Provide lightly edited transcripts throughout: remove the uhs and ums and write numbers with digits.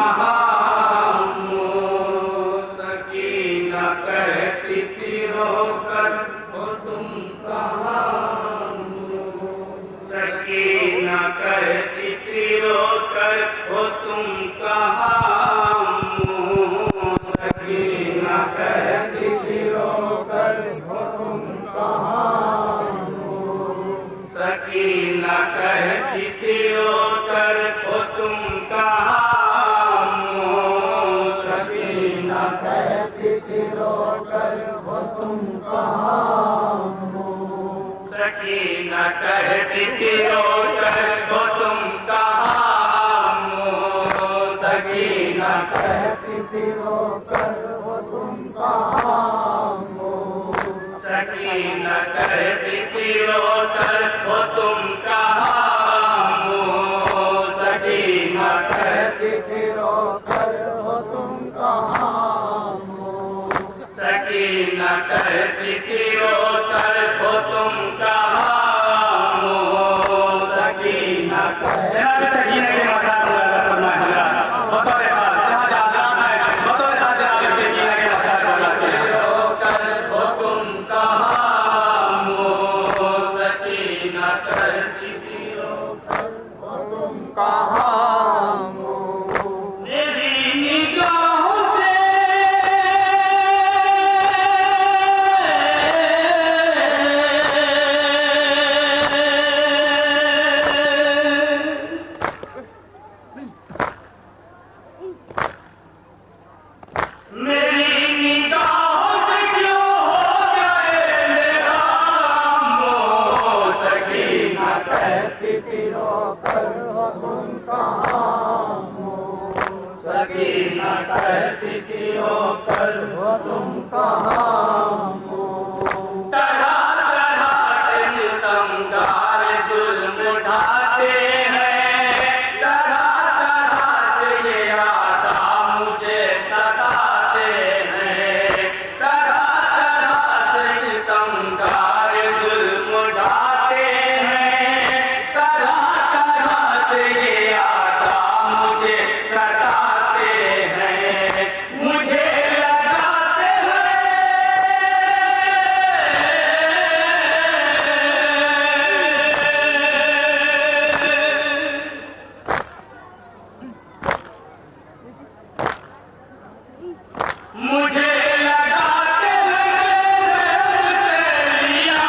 کہاں ہو، سکینہ کہتی تھی رو کر ہو تم کہاں ہو، سکینہ کہتی تھی رو کر ہو تم کہاں ہو، سکینہ کہتی تھی رو کر ہو تم کہاں ہو، سکینہ کہتی تھی رو کر ہو تم کہاں ہو، سکینہ کہتی تھی رو کر ہو تم کہاں ہو، سکینہ کہتی تھی رو کر ہو تم کہاں ہو، سکینہ کہتی تھی رو کر ہو تم کہاں ہو، سکینہ کہتی تھی رو کر ہو تم کہاں ہو، سکینہ کہتی تھی رو کر ہو تم کہاں ہو، سکینہ کہتی تھی رو کر ہو تم کہاں ہو، سکینہ جناب سکینہ کے مسائل کو فرمائے بطور جہاں جہاں ہے بطور جناب سکینہ کے مسائل کو رو کر ہو تم کہاں ہو، سکینہ کہتی تھی رو کر ہو تم کہاں ہو، میری نگاہوں سے میری نگاہوں سے کیوں ہو گئے میرا مو، سکینہ کہتی تھی رو کر ہو تم کہاں ہو، سکینہ کہتی تھی رو کر ہو تم کہاں ہو، طرح طرح کے ستمگار ظلم اٹھاتے ہیں، طرح طرح سے یہ آدھا مجھے ستاتے ہیں، طرح طرح سے ستمگار ظلم اٹھاتے ہیں، طرح طرح سے یہ آدھا مجھے ستاتے ہیں، مجھے لگاتے ہیں مجھے لگاتے لیا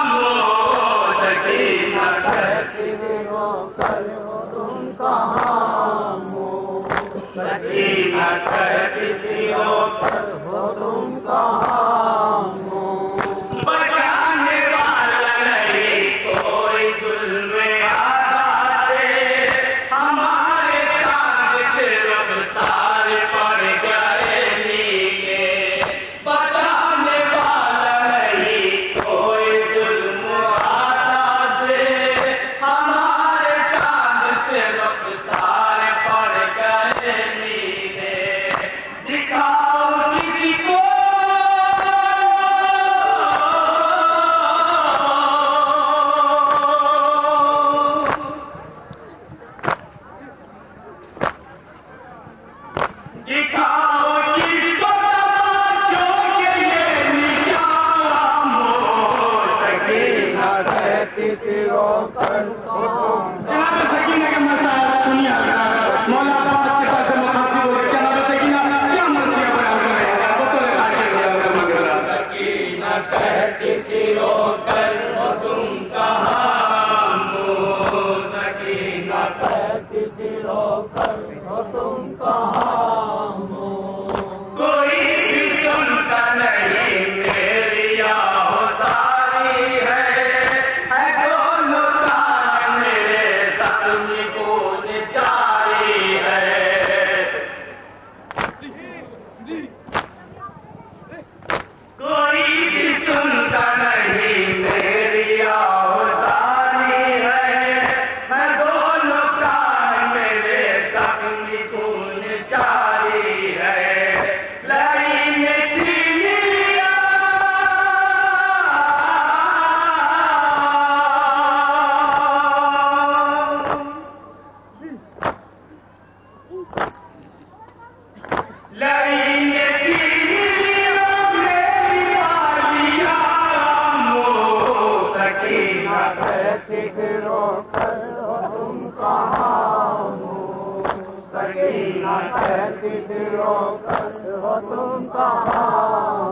مو، سکینہ کہتی تھی رو کر ہو تم کہاں ہو، سکینہ کہتی تھی رو کر ہو تم کہاں ہو، بچانے والا نہیں کوئی ظلم آدھا سے، ہمارے چاند سے رخسار پڑ گئے نیلے، بچانے والا نہیں کوئی ظلم آدھا سے، ہمارے چاند سے رخسار پڑ گئے نیلے، دکھاؤ کسی کو دکھاؤ کس کو تماچوں کے یہ نشان ہو، سکینہ کہتی تھی رو کر ہو تم جناب سکینہ کے مسائل سنیے مولا عباس کے ساتھ سے مخاطب ہو کے جناب سکینہ کیا مرثیہ بیان کر رہے ہیں بطور سکینہ کہتی تھی رو کر ہو تم کہاں ہو، سکینہ کہتی تھی رو کر ہو تم کہاں ہو، کوئی بھی سنتا نہیں میری آہ ساری ہے دونوں کان میرے زخمی خون جاری ہے، کوئی بھی سنتا نہیں میری آہ ساری ہے دونوں کان میرے زخمی خون سکینہ کہتی تھی رو کر ہو تم کہاں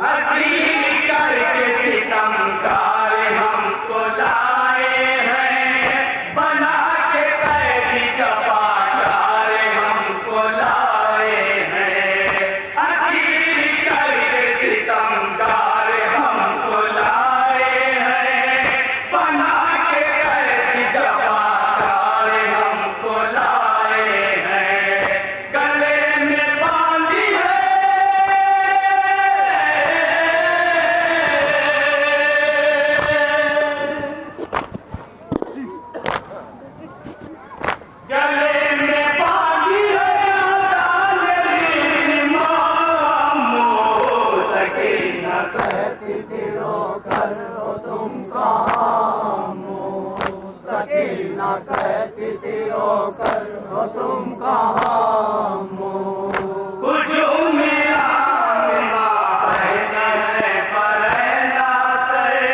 اسیر کر کے ستمگار ہم کو لائے ہیں بنا کے قیدی جفاکار ہم کو لائے ہیں اسیر کر کے ستمگار ہم کو لائے ہیں بنا کے قیدی جفاکار ہم کو لائے ہیں گلے میں باندھی ہے گلے میں باندھی ہے سکینہ کہتی تھی رو کر ہو تم کہاں سکینہ کہتی تھی رو کر ہو تم کہاں ہجوم آمنہ بہن ہے پرینا سے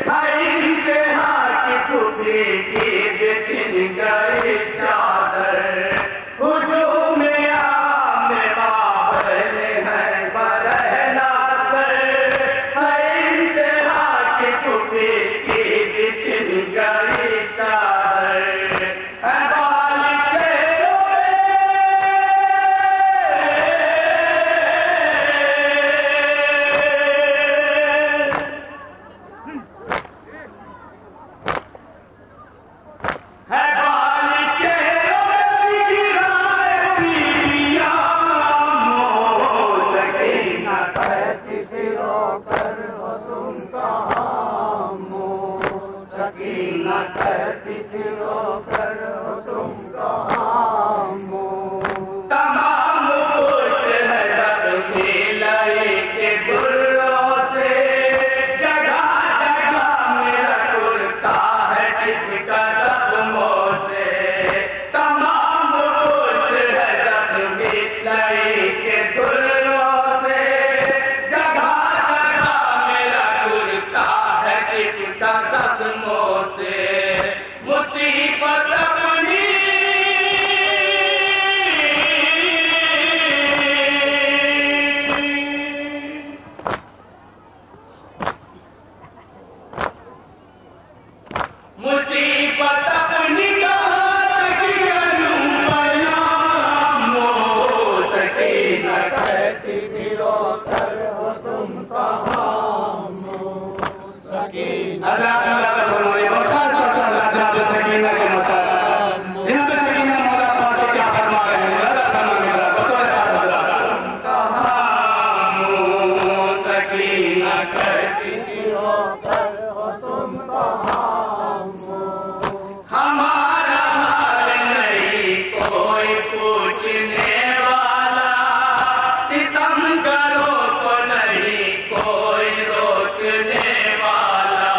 ہر انتہا کی کفری کی بچھن گئی چادر ہجوم آمنہ بہن ہے پرینا سے ہر انتہا کی کفری کی بچھن گئی چادر اے بال چہروں ہے بال چہروں پہ گرائے بیبیاں سکینہ کہتی تھی رو کر ہو تم کہاں سکینہ کہتی تھی رو کر ہو تم کہاں تمام پشت ہے زخمی لئی کے گلوں سے جگہ جگہ میرا کرتا ہے چپکا زخموں سے تمام پشت ہے زخمی لئی کے گلوں سے جگہ جگہ میرا کرتا ہے چپکا زخموں سے مصیبت اپنی مصیبت اپنی کہاں تک کروں بیان سکینہ کہتی تھی رو کر ہو تم کہاں سکینہ اللہ تعالیٰ کا فرمائے اور خاص طور سے اللہ جناب سکینہ کے مسائل جناب سکینہ مولا پاس سے کیا فرما رہے ہیں اللہ فرمانے والا بطور خاص کہاں سکینہ کہتی تھی رو کر ہو تم کہاں ہمارا حال نہیں کوئی پوچھنے والا ستم کرو تو نہیں کوئی روکنے والا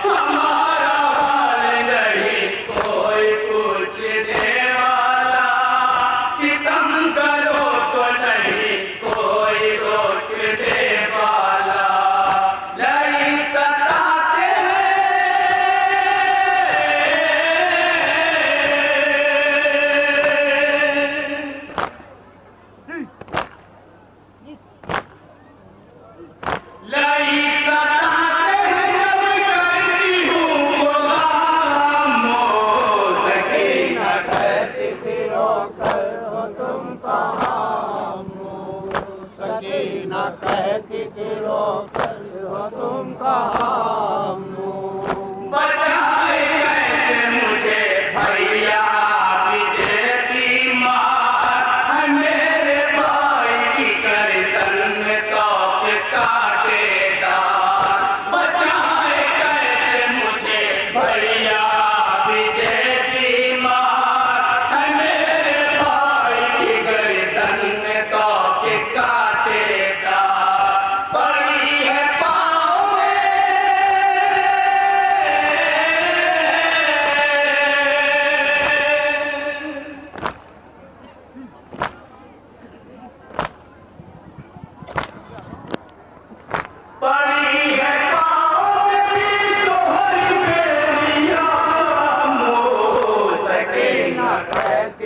ہمارا حال نہیں کوئی پوچھنے والا ستم کرو تو نہیں کوئی روکنے والا نہیں ستاتے سکینہ کہتی تھی رو کر ہو تم کہاں سکینہ کہتی تھی رو کر ہو تم کہاں بچائے کیسے مجھے بھیا دیتی مار میرے بھائی کی گردن میں توپ کاٹے دار بچائے کیسے مجھے بھیا دیتی مار میرے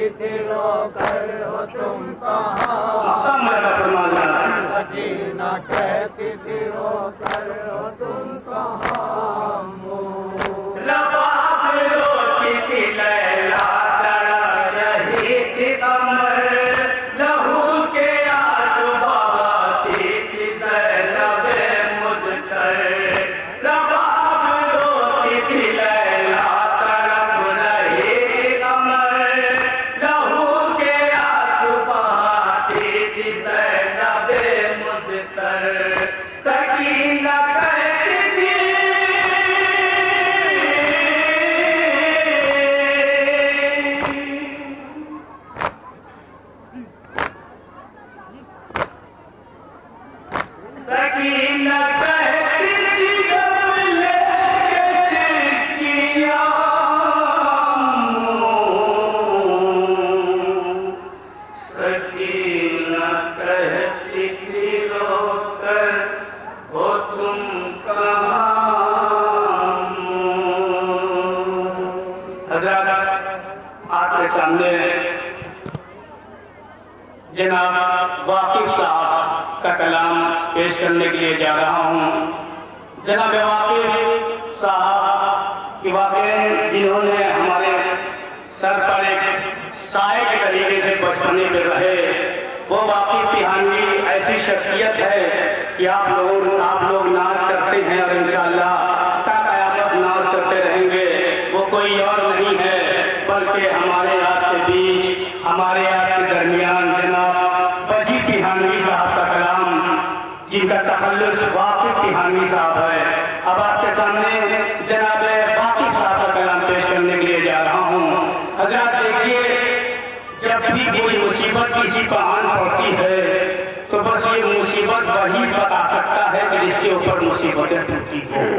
تھی رو کر ہو تم کہاں، سکینہ کہتی تھی رو کر ہو تم کہاں، رباب روتی تھی لیلا تڑپ رہی تھی قمر، لہو کے آنسو بہاتی تھی زینب مجھکر، رباب روتی تھی لیلا تڑپ رہی تھی قمر، لہو کے آنسو بہاتی تھی زینب مجھکر، سکینہ کہتی تھی سکینہ کہتی تھی جب لے کے سسکیاں، سکینہ کہتی تھی رو کر ہو تم کہاں، حضرات آپ کے سامنے جناب واقف صاحب کا کلام پیش کرنے کے لیے جا رہا ہوں۔ جناب واقف صاحب کی واقعہ جنہوں نے ہمارے سر پر ایک سائے کے طریقے سے بچپنے میں رہے، وہ واقف تہانوی ایسی شخصیت ہے کہ آپ لوگ ناز کرتے ہیں اور انشاءاللہ تا قیامت ناز کرتے رہیں گے۔ وہ کوئی اور نہیں ہے بلکہ ہمارے آپ کے بیچ، ہمارے آپ کے درمیان جناب بچی تہانوی صاحب کا کلام، جن کا تخلص واقف تہانوی صاحب ہے۔ اب آپ کے سامنے جناب واقف صاحب کا کلام پیش کرنے کے لیے جا رہا ہوں۔ حضرات دیکھیے، جب بھی کوئی مصیبت کسی پر آن پڑتی ہے تو بس یہ مصیبت وہی بتا سکتا ہے کہ جس کے اوپر مصیبتیں ٹوٹتی ہیں۔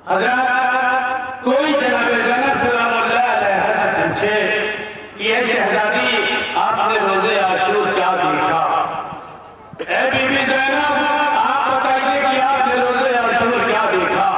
حضرات کوئی جناب زینب سلام اللہ علیہ سے پوچھے کہ اے شہزادی آپ نے روزے عاشور کیا دیکھا؟ اے بی بی زینب آپ بتائیے کہ آپ نے روزے عاشور کیا دیکھا؟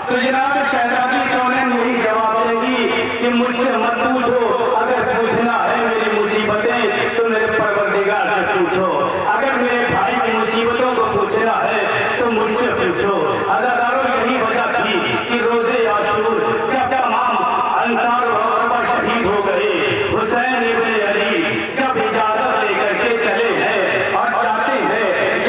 تو جناب شہزادی کونین یہی جواب دیں گی کہ مجھ سے مت پوچھو، اگر پوچھنا ہے میری مصیبتیں تو میرے پروردگار سے پوچھو، اگر میرے بھائی کی مصیبتوں کو پوچھنا ہے تو مجھ سے پوچھو۔ عزادارو یہی وجہ تھی کہ روزے عاشور جب تمام انصار و اقربا شہید ہو گئے، حسین ابن علی جب اجازت لے کر کے چلے ہیں اور چاہتے ہیں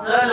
سلام